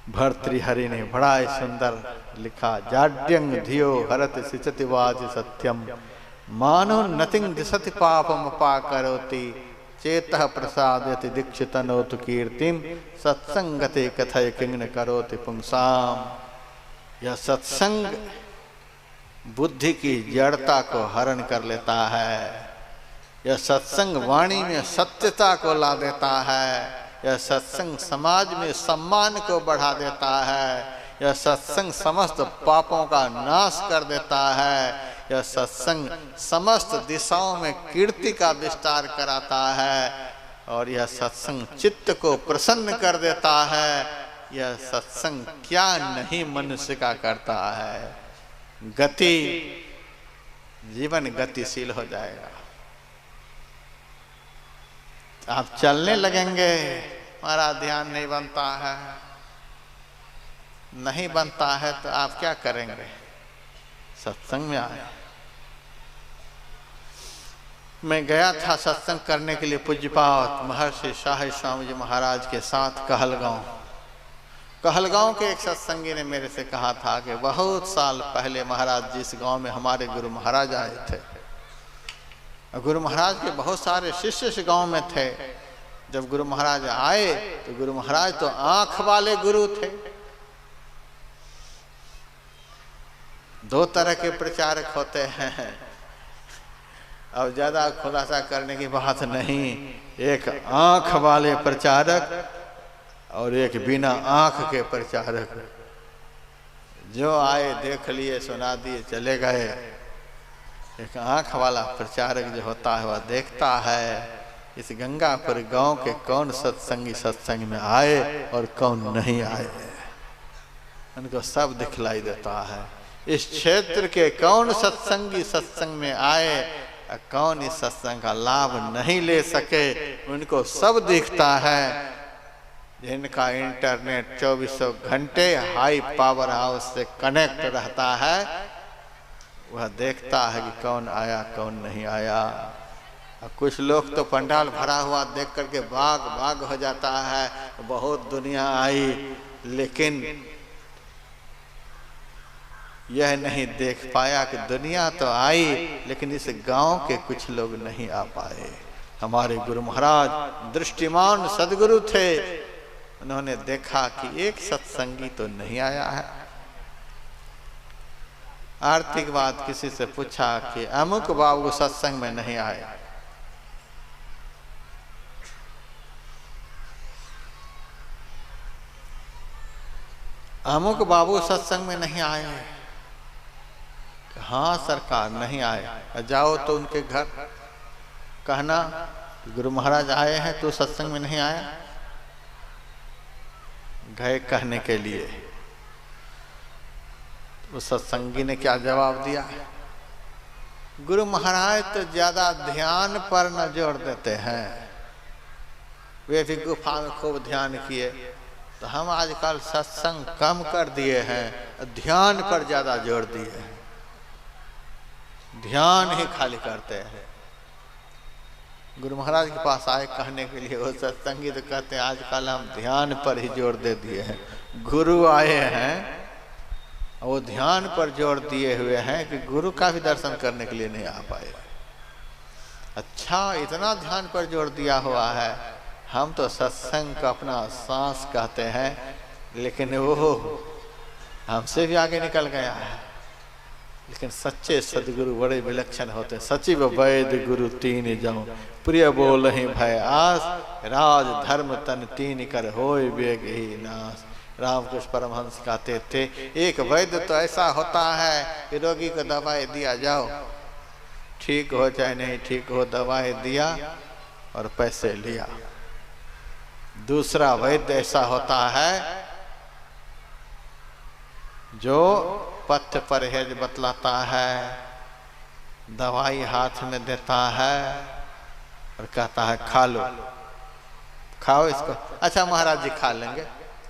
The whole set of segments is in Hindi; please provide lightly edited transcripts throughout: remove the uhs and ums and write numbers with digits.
भर्तृहरि ने बड़ा ही सुंदर लिखा, जाड्यंग धियो हरत सिचति वाच सत्यम, मानो नतिंग दिशति पापम अपा करोति, चेतः प्रसादयति दीक्षितनोतु कीर्तिम, सत्संगते कथय किंग करोति पुंसाम। यह सत्संग बुद्धि की जड़ता को हरण कर लेता है, यह सत्संग वाणी में सत्यता को ला देता है, यह सत्संग समाज में सम्मान को बढ़ा देता है, यह सत्संग समस्त पापों का नाश कर देता है, यह सत्संग समस्त दिशाओं में कीर्ति का विस्तार कराता है, और यह सत्संग चित्त को प्रसन्न कर देता है। यह सत्संग क्या नहीं मनुष्य का करता है, गति, जीवन गतिशील हो जाएगा। आप चलने लगेंगे, हमारा ध्यान नहीं बनता है, नहीं बनता है तो आप क्या करेंगे? सत्संग में आए। मैं गया था सत्संग करने के लिए पूज्यपात महर्षि शाही स्वामी जी महाराज के साथ कहलगांव के एक सत्संगी ने मेरे से कहा था कि बहुत साल पहले महाराज जिस गांव में हमारे गुरु महाराज आए थे, गुरु महाराज के बहुत सारे शिष्य इस गांव में थे। जब गुरु महाराज आए तो गुरु महाराज तो आंख वाले गुरु थे। दो तरह के प्रचारक होते हैं, अब ज्यादा खुलासा करने की बात नहीं। एक आंख वाले प्रचारक और एक बिना आंख के प्रचारक। जो आए देख लिए, सुना दिए, चले गए। एक आंख वाला प्रचारक जो होता है वह देखता है इस गंगापुर गांव के कौन सत्संगी सत्संग में आए और कौन नहीं आए, उनको सब दिखलाई देता है। इस क्षेत्र के कौन सत्संगी सत्संग में आए, कौन इस सत्संग का लाभ नहीं ले सके, उनको सब दिखता है। जिनका इंटरनेट 24 घंटे हाई पावर हाउस से कनेक्ट रहता है, वह देखता है कि कौन आया कौन नहीं आया। कुछ लोग तो पंडाल भरा हुआ देख करके भाग भाग हो जाता है, बहुत दुनिया आई, लेकिन यह नहीं देख पाया कि दुनिया तो आई लेकिन इस गांव के कुछ लोग नहीं आ पाए। हमारे गुरु महाराज दृष्टिमान सदगुरु थे, उन्होंने देखा कि एक सत्संगी तो नहीं आया है। आर्थिक बात किसी से पूछा कि अमुक बाबू सत्संग में नहीं आए, अमुक बाबू सत्संग में नहीं आए। हाँ सरकार नहीं आए। जाओ तो उनके घर कहना गुरु महाराज आए हैं तो सत्संग में नहीं आया। गए कहने के लिए, उस सत्संगी ने क्या जवाब दिया? गुरु महाराज तो ज्यादा ध्यान पर न जोर देते हैं, वे भी गुफा में खूब ध्यान किए, तो हम आजकल सत्संग कम कर दिए हैं, ध्यान पर ज्यादा जोर दिए हैं, ध्यान ही खाली करते हैं। गुरु महाराज के पास आए कहने के लिए, वो सत्संगी तो कहते हैं आजकल हम ध्यान पर ही जोर दे दिए हैं। गुरु आए हैं, वो ध्यान पर जोर दिए हुए हैं कि गुरु का भी दर्शन करने के लिए नहीं आ पाए। अच्छा, इतना ध्यान पर जोर दिया हुआ है। हम तो सत्संग का अपना सांस कहते हैं, लेकिन वो हमसे भी आगे निकल गया है। लेकिन सच्चे सदगुरु बड़े विलक्षण होते हैं। सचिव वैद गुरु तीन जाऊं, प्रिय बोल ही भय आस, राज धर्म तन तीन कर होय वेग ही नाश। रामकृष्ण परमहंस कहते थे, एक वैद्य तो ऐसा होता है कि रोगी को दवाई दिया, जाओ ठीक हो चाहे नहीं ठीक हो, दवाई दिया और पैसे लिया। दूसरा वैद्य ऐसा होता है जो पथ्य परहेज बतलाता है, दवाई हाथ में देता है और कहता है खा लो, खाओ इसको। अच्छा महाराज जी खा लेंगे,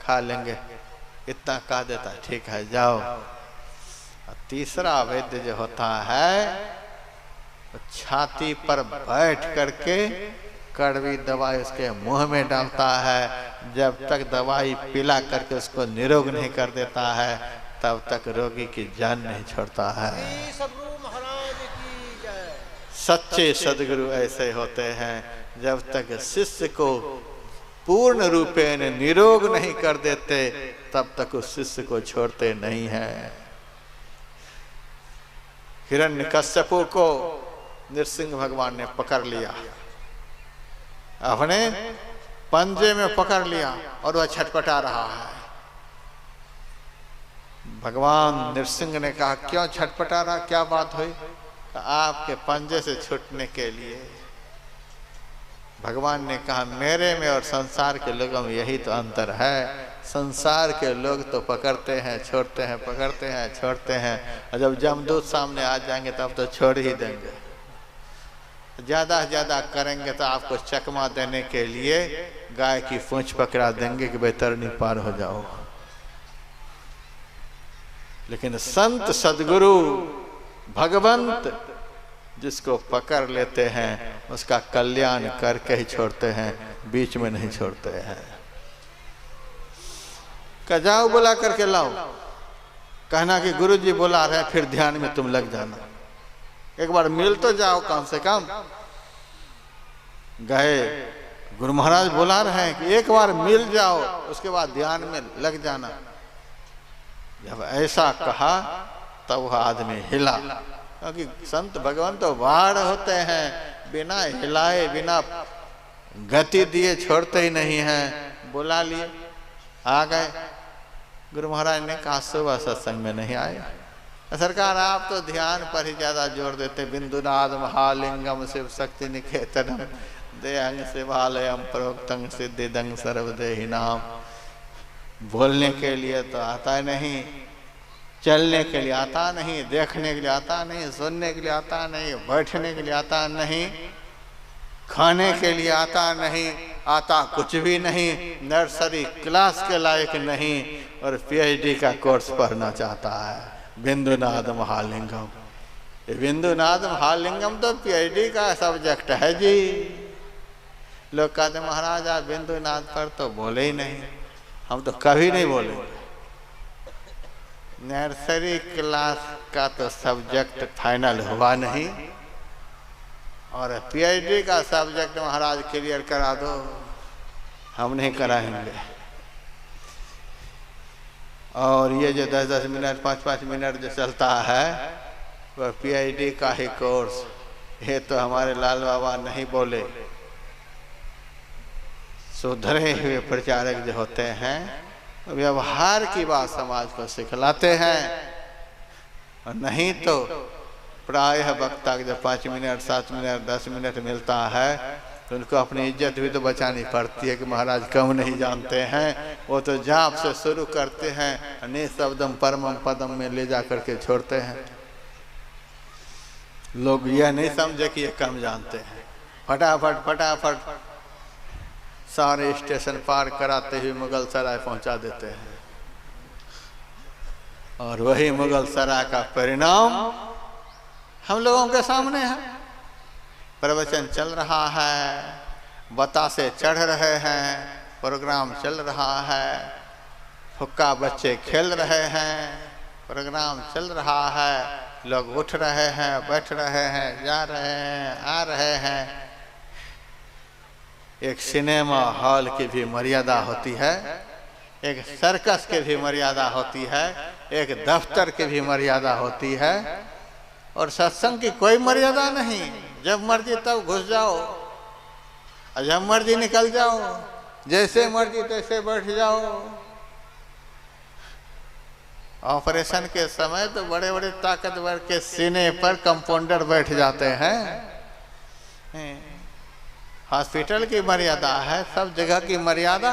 खा लेंगे, इतना कह देता है, ठीक है जाओ। तीसरा वैद्य जो होता है छाती पर बैठ करके कड़वी दवाई उसके मुंह में डालता है जब तक दवाई पिला करके उसको निरोग नहीं कर देता है तब तक रोगी की जान नहीं छोड़ता है। सच्चे सदगुरु ऐसे होते हैं, जब तक शिष्य को पूर्ण रूपेण निरोग नहीं कर देते तब तक उस शिष्य को छोड़ते नहीं हैं। हिरण्यकश्यपु को नृसिंह भगवान ने पकड़ लिया, अपने पंजे में पकड़ लिया और वह छटपटा रहा है। भगवान नृसिंह ने कहा, क्यों छटपटा रहा, क्या बात हुई? आपके पंजे से छूटने के लिए। भगवान ने कहा, मेरे में और संसार के लोगों में यही तो अंतर है। संसार के लोग तो पकड़ते हैं छोड़ते हैं, पकड़ते हैं छोड़ते हैं, और जब जमदूत सामने आ जाएंगे तब तो छोड़ ही देंगे। ज्यादा से ज्यादा करेंगे तो आपको चकमा देने के लिए गाय की पूंछ पकड़ा देंगे कि बैतरनी पार हो जाओ। लेकिन संत सदगुरु भगवंत जिसको पकड़ लेते हैं उसका कल्याण करके ही छोड़ते हैं, बीच में नहीं छोड़ते हैं। जाओ बुला करके लाओ, कहना कि गुरुजी बुला रहे हैं, फिर ध्यान में तुम लग जाना, एक बार मिल तो जाओ कम से कम। गए, गुरु महाराज बुला रहे हैं कि एक बार मिल जाओ, उसके बाद ध्यान में लग जाना। जब ऐसा कहा तब वह आदमी हिला, क्योंकि संत भगवान तो बाढ़ होते हैं, बिना हिलाए बिना गति दिए छोड़ते ही नहीं हैं। बुला लिए, आ गए। गुरु महाराज ने कहा, सुबह सत्संग में नहीं आए सरकार, आप तो ध्यान पर ही ज्यादा जोर देते। बिंदुनाद महालिंगम शिव शक्ति निकेतनम देहंग शिवालयम प्रोक्तंग सिद्धिदंग सर्वदेहि नाम। बोलने के लिए तो आता नहीं, चलने के लिए आता नहीं, देखने के लिए आता नहीं, सुनने के लिए आता नहीं, बैठने के लिए आता नहीं, खाने के लिए आता नहीं, आता कुछ भी नहीं, नर्सरी क्लास के लायक नहीं, और पीएचडी का कोर्स पढ़ना चाहता है। बिंदुनाद महालिंगम, ये बिंदुनाद महालिंगम तो पीएचडी का सब्जेक्ट है जी। लोग कहते महाराज आप बिंदुनाद पर तो बोले ही नहीं। हम तो कभी नहीं बोले। नर्सरी क्लास का तो सब्जेक्ट फाइनल हुआ नहीं, और पीएचडी का सब्जेक्ट महाराज क्लियर करा दो, हम नहीं कराएंगे। और ये जो 10-10 मिनट 5-5 मिनट जो चलता है वह पीएचडी का ही कोर्स, ये तो हमारे लाल बाबा नहीं बोले। सुधरे हुए प्रचारक जो होते हैं व्यवहार की बात समाज को सिखलाते हैं, और नहीं तो प्रायः वक्ता के जब 5 मिनट 7 मिनट 10 मिनट मिलता है तो उनको अपनी इज्जत भी तो बचानी पड़ती है कि महाराज कम नहीं जानते हैं। वो तो जाप से शुरू करते हैं, निःशब्दम परमम पदम में ले जा करके छोड़ते हैं। लोग यह नहीं समझे कि ये कम जानते हैं, फटाफट फटाफट सारे स्टेशन पार कराते हुए मुगल सराय पहुंचा देते हैं, और वही मुगल सराय का परिणाम हम लोगों के सामने है। प्रवचन चल रहा है, बतासे चढ़ रहे हैं, प्रोग्राम चल रहा है, हुक्का बच्चे खेल रहे हैं, प्रोग्राम चल रहा है, लोग उठ रहे हैं, बैठ रहे हैं, जा रहे हैं, आ रहे हैं। एक सिनेमा हॉल की भी मर्यादा होती है, एक सर्कस की भी मर्यादा होती है, एक दफ्तर की भी मर्यादा होती है, और सत्संग की कोई मर्यादा नहीं। जब मर्जी तब घुस जाओ, और जब मर्जी निकल जाओ, जैसे मर्जी तैसे बैठ जाओ। ऑपरेशन के समय तो बड़े बड़े ताकतवर के सीने पर कंपाउंडर बैठ जाते हैं। हॉस्पिटल की मर्यादा है, सब जगह की मर्यादा,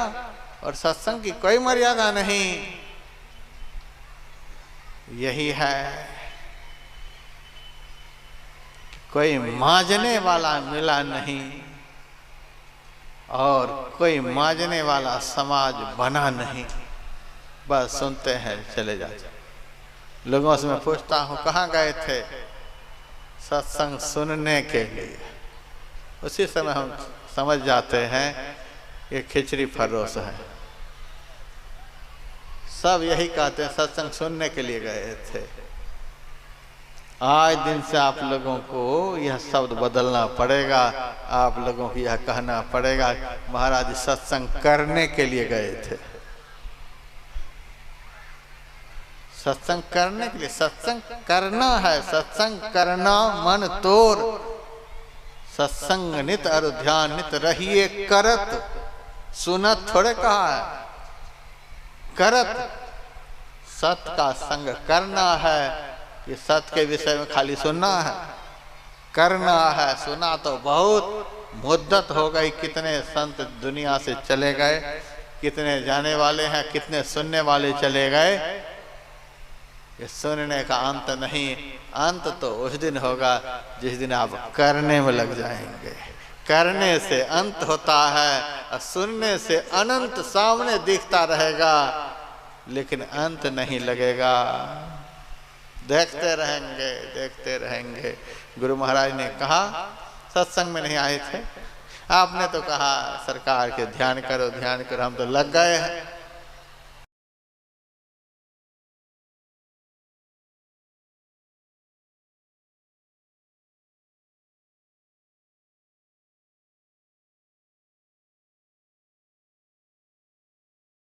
और सत्संग की कोई मर्यादा नहीं। यही है, कोई मांझने वाला मिला नहीं, और कोई मांझने वाला समाज बना नहीं। बस सुनते हैं चले जाते। लोगों से मैं पूछता हूँ कहाँ गए थे? सत्संग सुनने के लिए। उसी समय हम समझ जाते हैं ये खिचड़ी फरोश है। सब यही कहते हैं सत्संग सुनने के लिए गए थे। आज दिन से आप लोगों को यह शब्द बदलना पड़ेगा, आप लोगों को यह कहना पड़ेगा महाराज सत्संग करने के लिए गए थे। सत्संग करने के लिए, सत्संग करना है, सत्संग करना मन तोर, सत्संग नित और ध्यान नित रहिए करत, सुनत थोड़े कहा है, करत। सत्य का संग करना है कि सत्य के विषय में खाली सुनना है, करना है। सुना तो बहुत मुद्दत हो गई, कितने संत दुनिया से चले गए, कितने जाने वाले हैं, कितने सुनने वाले चले गए। ये सुनने का अंत नहीं, अंत तो उस दिन होगा जिस दिन आप करने में लग जाएंगे। करने से अंत होता है और सुनने से अनंत सामने दिखता रहेगा, लेकिन अंत नहीं लगेगा। देखते रहेंगे, देखते रहेंगे। गुरु महाराज ने कहा सत्संग में नहीं आए थे, आपने तो कहा सरकार के ध्यान करो ध्यान करो, हम तो लग गए हैं।